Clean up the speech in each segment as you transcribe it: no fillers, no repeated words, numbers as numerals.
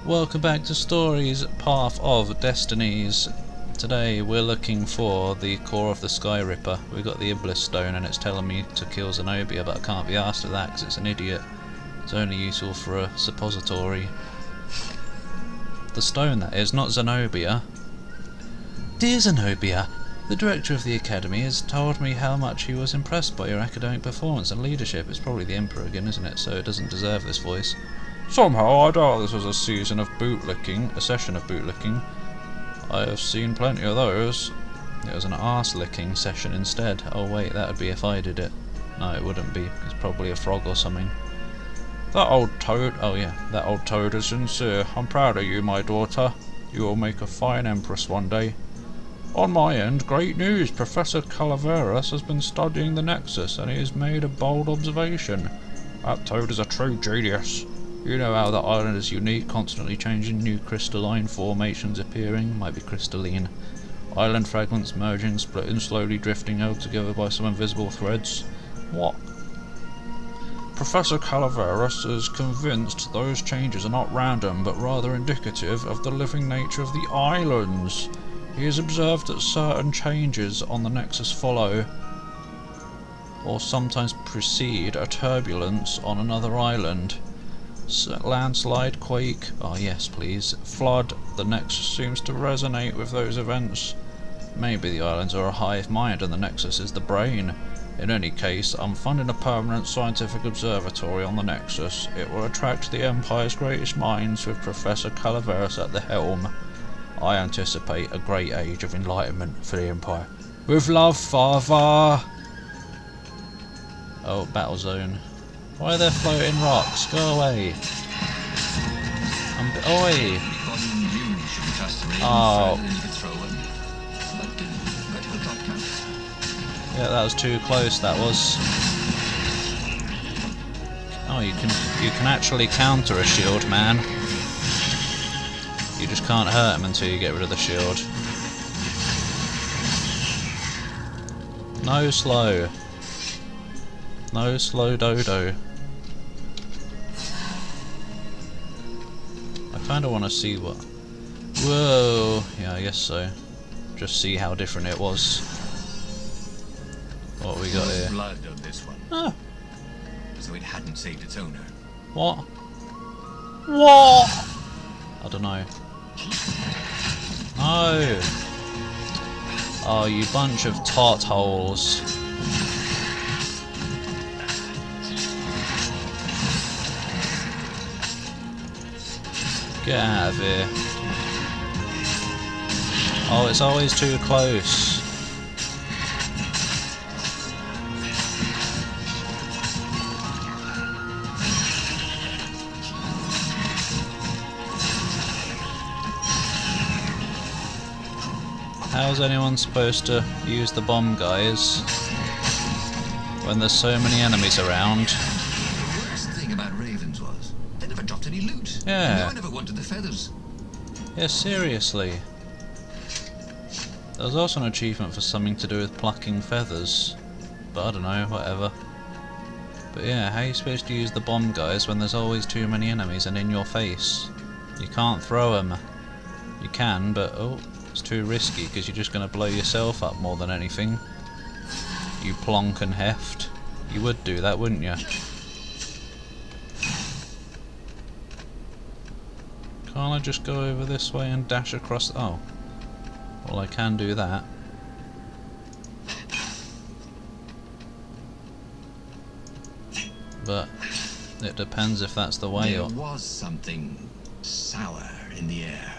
Welcome back to Stories Path of Destinies. Today we're looking for the core of the Sky Ripper. We've got the Iblis Stone and it's telling me to kill Zenobia, but I can't be asked for that because it's an idiot. It's only useful for a suppository. The stone, that is, not Zenobia. Dear Zenobia, the director of the academy has told me how much he was impressed by your academic performance and leadership. It's probably the Emperor again, isn't it? So it doesn't deserve this voice. Somehow I doubt this was a session of bootlicking. I have seen plenty of those. It was an arse-licking session instead. Oh wait, that would be if I did it. No, it wouldn't be. It's probably a frog or something. That old toad. Oh yeah, that old toad is sincere. I'm proud of you, my daughter. You will make a fine empress one day. On my end, great news. Professor Calaveras has been studying the Nexus and he has made a bold observation. That toad is a true genius. You know how the island is unique, constantly changing, new crystalline formations appearing, might be crystalline. Island fragments merging, splitting, slowly drifting held together by some invisible threads. What? Professor Calaveras is convinced those changes are not random, but rather indicative of the living nature of the islands. He has observed that certain changes on the Nexus follow, or sometimes precede, a turbulence on another island. Landslide, quake, oh yes please, flood, the Nexus seems to resonate with those events. Maybe the islands are a hive mind and the Nexus is the brain. In any case, I'm funding a permanent scientific observatory on the Nexus. It will attract the Empire's greatest minds with Professor Calaveras at the helm. I anticipate a great age of enlightenment for the Empire. With love, Father! Oh, battle zone. Why are there floating rocks? Go away. Oi! Oh. Yeah, that was too close, that was. Oh, you can actually counter a shield, man. You just can't hurt him until you get rid of the shield. No slow. No slow dodo. I kinda wanna see what... Whoa! Yeah, I guess so. Just see how different it was. What we got here? Blood on this one. Ah. So it hadn't saved its owner. What? What? I don't know. No! Oh, you bunch of tot holes. Get out of here. Oh, it's always too close. How's anyone supposed to use the bomb, guys, when there's so many enemies around? The worst thing about ravens was they never dropped any loot. Yeah. No one ever wanted the feathers. Yeah, seriously. There was also an achievement for something to do with plucking feathers, but I don't know, whatever. But yeah, how are you supposed to use the bomb, guys, when there's always too many enemies and in your face? You can't throw them. You can, but oh, it's too risky because you're just going to blow yourself up more than anything. You plonk and heft. You would do that, wouldn't you? Can't I just go over this way and dash across? Oh. Well, I can do that. But it depends if that's the way or... There was something sour in the air.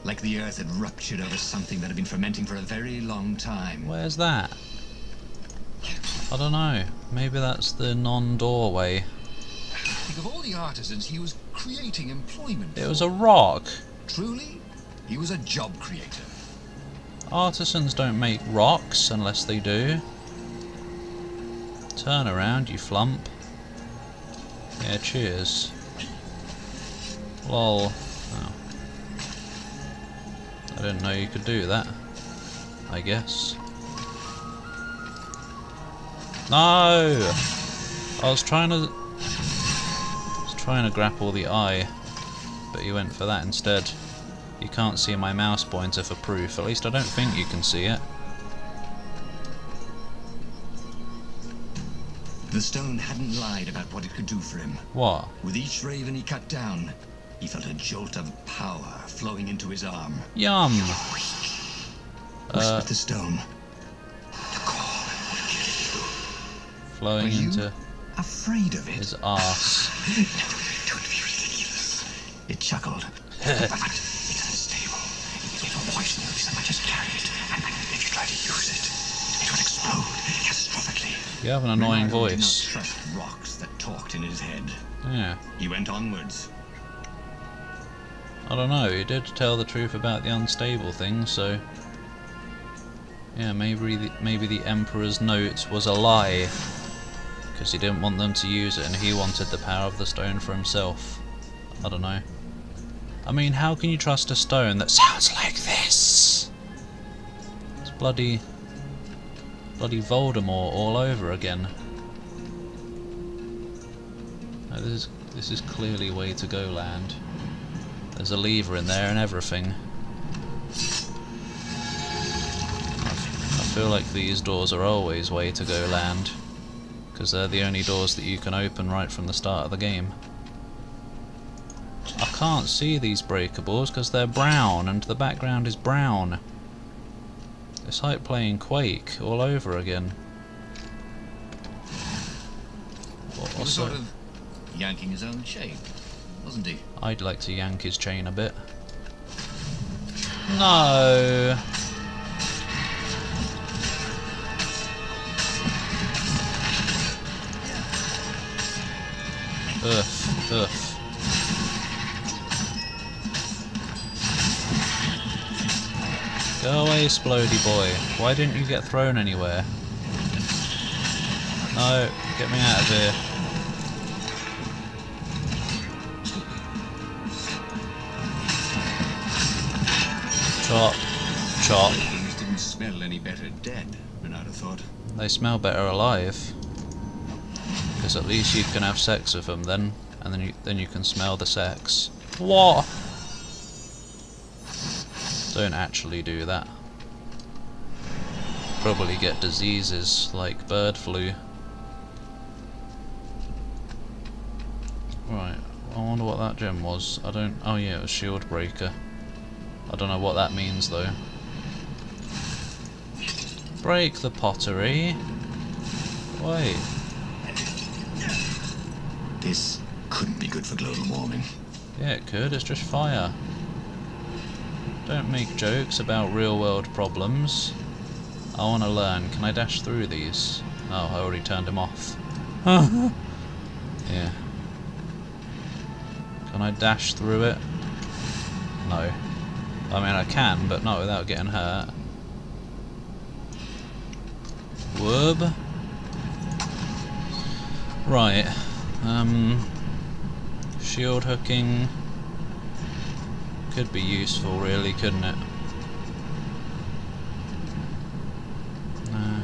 Like the earth had ruptured over something that had been fermenting for a very long time. Where's that? I don't know. Maybe that's the non-doorway. Think of all the artisans he was creating employment It was a rock. Truly, he was a job creator. Artisans don't make rocks unless they do. Turn around, you flump. Yeah, cheers. Lol. Oh. I didn't know you could do that. I guess. No! I was trying to grapple the eye. but he went for that instead. You can't see my mouse pointer for proof, at least I don't think you can see it. The stone hadn't lied about what it could do for him. What? With each raven he cut down, he felt a jolt of power flowing into his arm. Yum! Whispered the stone. The call will kill you. Flowing Are you into afraid of it? his arse. Don't be ridiculous. It chuckled. It's unstable. It will poison you so much as carry it. And if you try to use it, it will explode catastrophically. You have an annoying Renardo voice. did not trust rocks that talked in his head. Yeah. He went onwards. I don't know, he did tell the truth about the unstable thing, so... Yeah, maybe the Emperor's note was a lie. Because he didn't want them to use it and he wanted the power of the stone for himself. I don't know. I mean, how can you trust a stone that sounds like this? It's bloody Voldemort all over again. No, this is clearly way to go land. There's a lever in there and everything. I feel like these doors are always way to go land, because they're the only doors that you can open right from the start of the game. I can't see these breakables because they're brown and the background is brown. It's like playing Quake all over again. He was sort of yanking his own chain, wasn't he? I'd like to yank his chain a bit. No! Ugh. Go away, Splody boy. Why didn't you get thrown anywhere? No, get me out of here. Chop. Chop. Things didn't smell any better dead, Renardo thought. They smell better alive. Because at least you can have sex with them then, and then you can smell the sex. What? Don't actually do that. Probably get diseases like bird flu. Right, I wonder what that gem was. I don't... Oh yeah, it was shield breaker. I don't know what that means though. Break the pottery. Wait. This couldn't be good for global warming. Yeah, it could. It's just fire. Don't make jokes about real world problems. I want to learn. Can I dash through these? Oh, I already turned him off. Yeah. Can I dash through it? No. I mean, I can, but not without getting hurt. Whoop. Right. Shield hooking could be useful, really, couldn't it? No.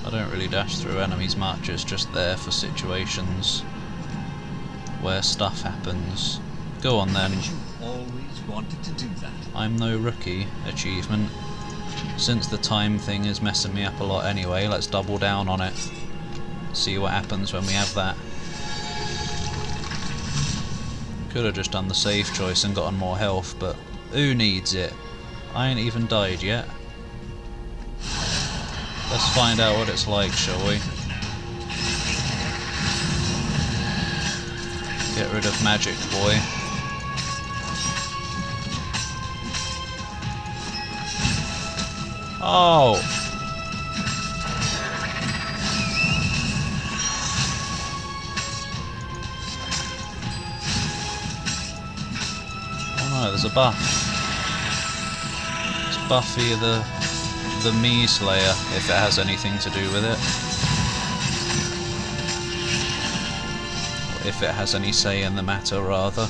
I don't really dash through enemies much, it's just there for situations where stuff happens. Go on then. You always wanted to do that. I'm no rookie achievement. Since the time thing is messing me up a lot anyway, let's double down on it. See what happens when we have that. Could have just done the safe choice and gotten more health, but who needs it? I ain't even died yet. Let's find out what it's like, shall we? Get rid of Magic Boy. Oh! Oh no, there's a buff. It's Buffy the Me Slayer, if it has anything to do with it. Or if it has any say in the matter, rather.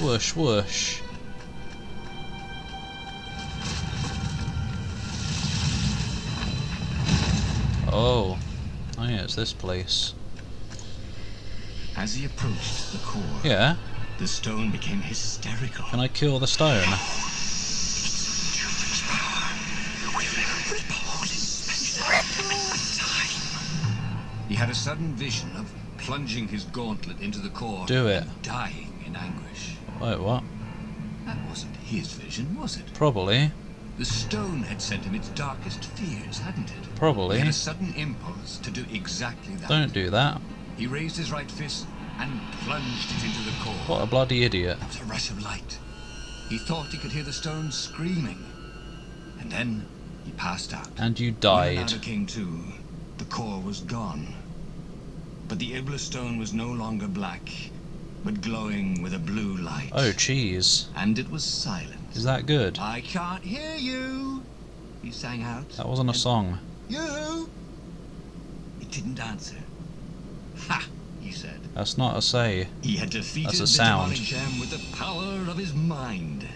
Whoosh, whoosh. Oh. Oh yeah, it's this place. As he approached the core, Yeah. the stone became hysterical. Can I kill the stone? He had a sudden vision of plunging his gauntlet into the core Do it. and dying in anguish. Wait, what? That wasn't his vision, was it? Probably. The stone had sent him its darkest fears, hadn't it? Probably. He had a sudden impulse to do exactly that. Don't do that. He raised his right fist and plunged it into the core. What a bloody idiot. There was a rush of light. He thought he could hear the stone screaming. And then he passed out. And you When died. Leonardo came to, the core was gone. But the Iblis stone was no longer black, but glowing with a blue light. Oh, cheese. And it was silent. Is that good? I can't hear you, he sang out. That wasn't a song. You? It didn't answer. Ha, he said. That's not a say. He had defeated That's a the sound. demonic gem with the power of his mind.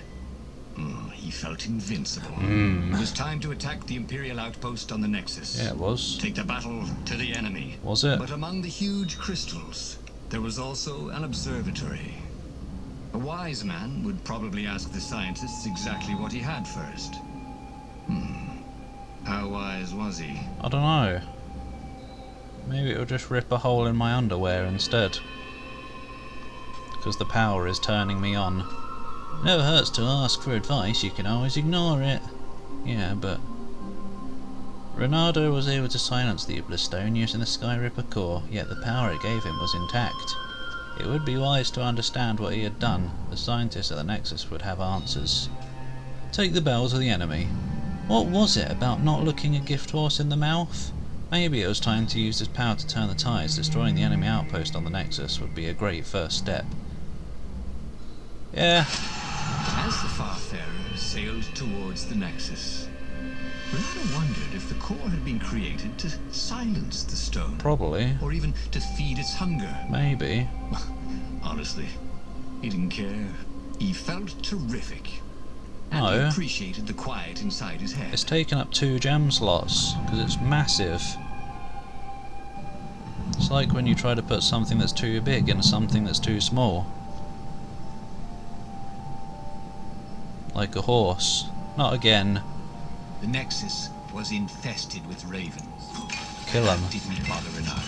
He felt invincible. It was time to attack the Imperial outpost on the Nexus. Yeah, it was. Take the battle to the enemy. Was it? But among the huge crystals, there was also an observatory. A wise man would probably ask the scientists exactly what he had first. How wise was he? I don't know. Maybe it'll just rip a hole in my underwear instead. Because the power is turning me on. Never hurts to ask for advice, you can always ignore it. Yeah, but... Leonardo was able to silence the Iblis stone using the Sky Ripper core, yet the power it gave him was intact. It would be wise to understand what he had done. The scientists at the Nexus would have answers. Take the bell to the enemy. What was it about not looking a gift horse in the mouth? Maybe it was time to use his power to turn the tides. Destroying the enemy outpost on the Nexus would be a great first step. Yeah. As the Farfarer sailed towards the Nexus, Leonardo wondered if the core had been created to silence the stone. Probably. Or even to feed its hunger. Maybe. Honestly, he didn't care. He felt terrific. And No. he appreciated the quiet inside his head. It's taken up 2 gem slots, because it's massive. It's like when you try to put something that's too big in something that's too small. Like a horse. Not again. The Nexus was infested with ravens. Kill him. That didn't bother Renato.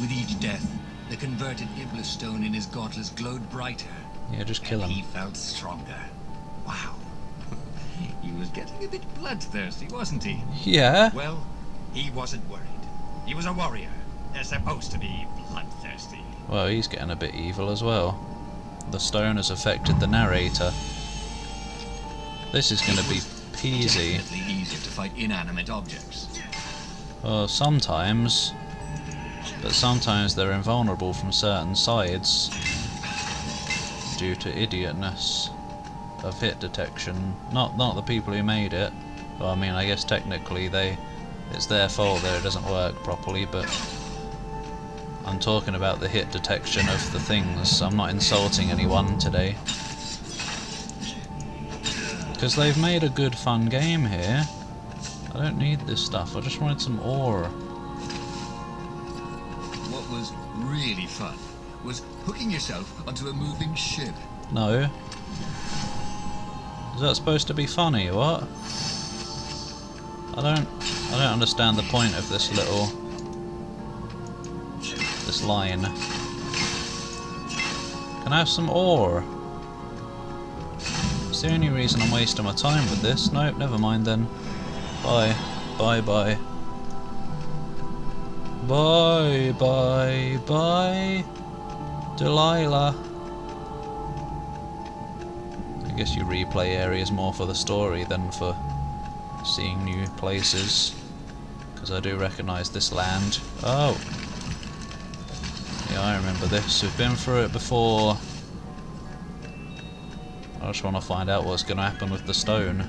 With each death, the converted Iblis stone in his gauntlets glowed brighter. Yeah, just kill and him. he felt stronger. Wow. He was getting a bit bloodthirsty, wasn't he? Yeah. Well, he wasn't worried. He was a warrior. They're supposed to be bloodthirsty. Well, he's getting a bit evil as well. The stone has affected the narrator. This is going to be peasy. Definitely easier to fight inanimate objects. Well, sometimes. But sometimes they're invulnerable from certain sides. Due to idiotness of hit detection. Not the people who made it. Well, I mean, I guess technically it's their fault that it doesn't work properly, but I'm talking about the hit detection of the things. I'm not insulting anyone today. Because they've made a good fun game here. I don't need this stuff, I just wanted some ore. What was really fun was hooking yourself onto a moving ship. No. Is that supposed to be funny, what? I don't understand the point of this line. Can I have some ore? It's the only reason I'm wasting my time with this. Nope, never mind then. Bye. Bye bye. Bye bye bye. Delilah. I guess you replay areas more for the story than for seeing new places. Because I do recognise this land. Oh! Yeah, I remember this. We've been through it before. I just want to find out what's going to happen with the stone.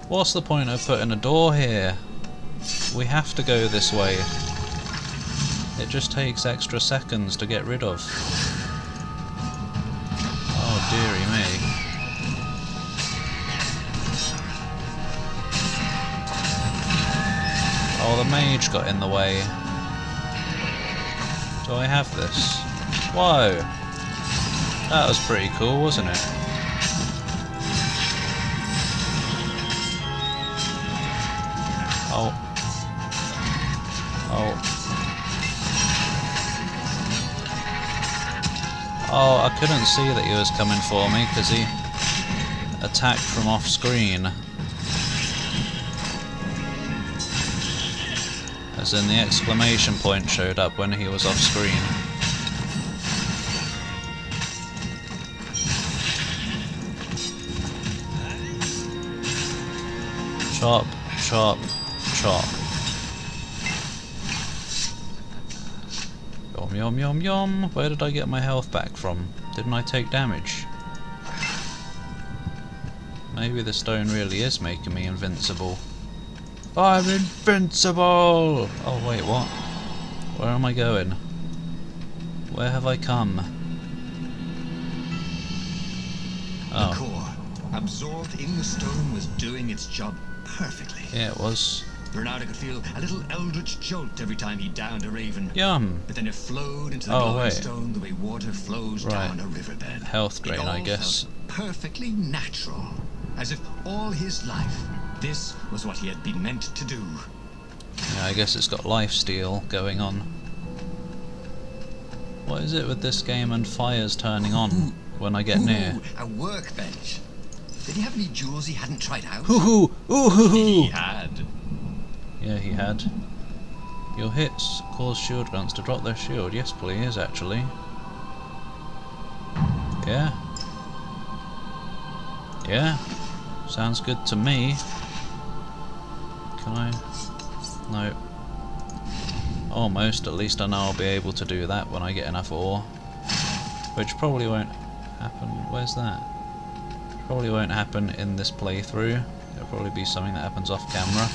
What's the point of putting a door here? We have to go this way. It just takes extra seconds to get rid of. Oh dearie me. Oh, the mage got in the way. Do I have this? Whoa! That was pretty cool, wasn't it? Oh. Oh. Oh, I couldn't see that he was coming for me because he attacked from off screen. As in the exclamation point showed up when he was off screen. Chop, chop, chop. Yum yum yum yum. Where did I get my health back from? Didn't I take damage? Maybe the stone really is making me invincible. I'm invincible! Oh wait, what? Where am I going? Where have I come? Oh. The core, absorbed in the stone, was doing its job perfectly. Yeah, it was. Ronaldo could feel a little eldritch jolt every time he downed a raven. Yum! But then it flowed into the glowing wait. stone the way water flows down a riverbed. Health drain, It all I guess. felt perfectly natural, as if all his life this was what he had been meant to do. Yeah, I guess it's got lifesteal going on. What is it with this game and fires turning on when I get near? A workbench. Did he have any jewels he hadn't tried out? Hoo-hoo! Ooh-hoo-hoo! He had. Yeah, he had. Your hits cause shield grunts to drop their shield. Yes, please, actually. Yeah. Yeah. Sounds good to me. Can I? No. Almost. At least I know I'll be able to do that when I get enough ore. Which probably won't happen. Where's that? Probably won't happen in this playthrough. It'll probably be something that happens off camera.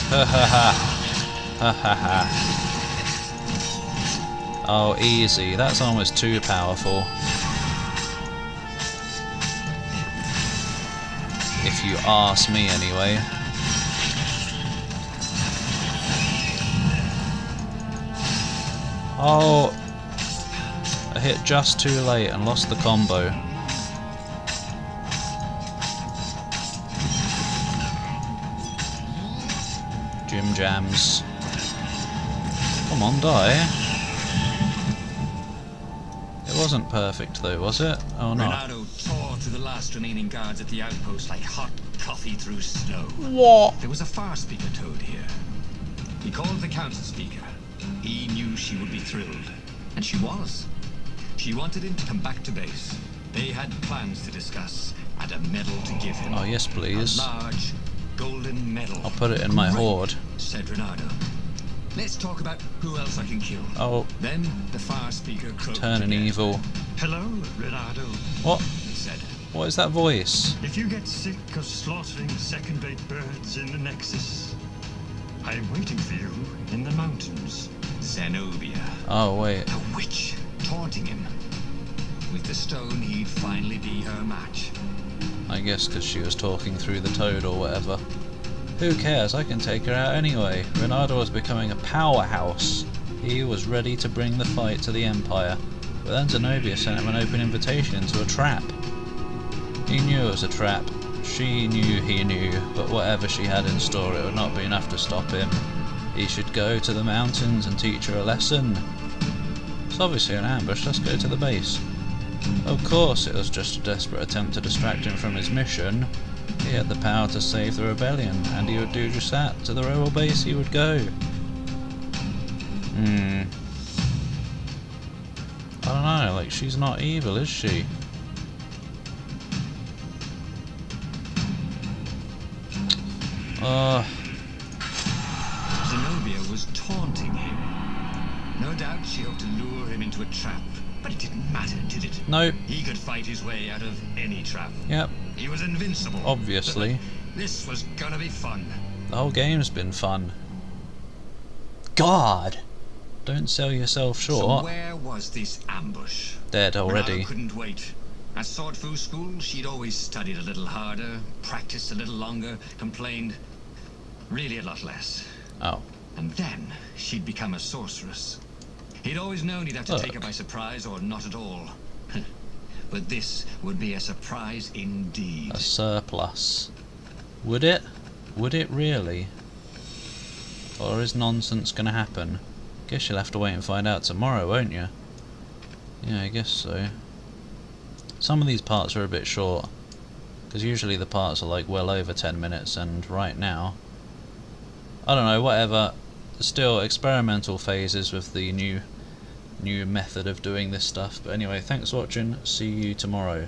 Ha ha ha. Ha ha ha. Oh, easy. That's almost too powerful. If you ask me, anyway. Oh, I hit just too late and lost the combo. Jim Jams. Come on, die. It wasn't perfect though, was it? Oh no. Ronaldo tore through the last remaining guards at the outpost like hot coffee through snow. What? There was a far speaker toad here. He called the council speaker. He knew she would be thrilled. And she was. She wanted him to come back to base. They had plans to discuss and a medal to give him. Oh yes, please. A large golden medal. I'll put it in my hoard. Said Ronaldo. Let's talk about who else I can kill. Oh. Then the far speaker croaked Turning again. evil. Hello, Ronaldo. What? He said. What is that voice? If you get sick of slaughtering second-rate birds in the Nexus, I am waiting for you in the mountains. Zenobia, Oh wait. the witch, taunting him. With the stone, he'd finally be her match. I guess because she was talking through the toad or whatever. Who cares? I can take her out anyway. Ronaldo was becoming a powerhouse. He was ready to bring the fight to the Empire. But then Zenobia sent him an open invitation into a trap. He knew it was a trap. She knew he knew. But whatever she had in store, it would not be enough to stop him. He should go to the mountains and teach her a lesson. It's obviously an ambush. Let's go to the base. Of course, it was just a desperate attempt to distract him from his mission. He had the power to save the rebellion, and he would do just that. To the rebel base he would go. I don't know, like, she's not evil, is she? Zenobia was taunting him. No doubt she hoped to lure him into a trap, but it didn't matter, did it? Nope. He could fight his way out of any trap. Yep. He was invincible. Obviously. This was gonna be fun. The whole game's been fun. God! Don't sell yourself So short. where was this ambush? Dead already. Ronaldo couldn't wait. At Sword Fu school, she'd always studied a little harder, practiced a little longer, complained, Really a lot less. Oh. And then she'd become a sorceress. He'd always known he'd have to take her by surprise or not at all. But this would be a surprise indeed. A surplus. Would it? Would it really? Or is nonsense gonna happen? Guess you'll have to wait and find out tomorrow, won't you? Yeah, I guess so. Some of these parts are a bit short, because usually the parts are like well over 10 minutes, and right now, I don't know, whatever. Still experimental phases with the new method of doing this stuff. But anyway, thanks for watching. See you tomorrow.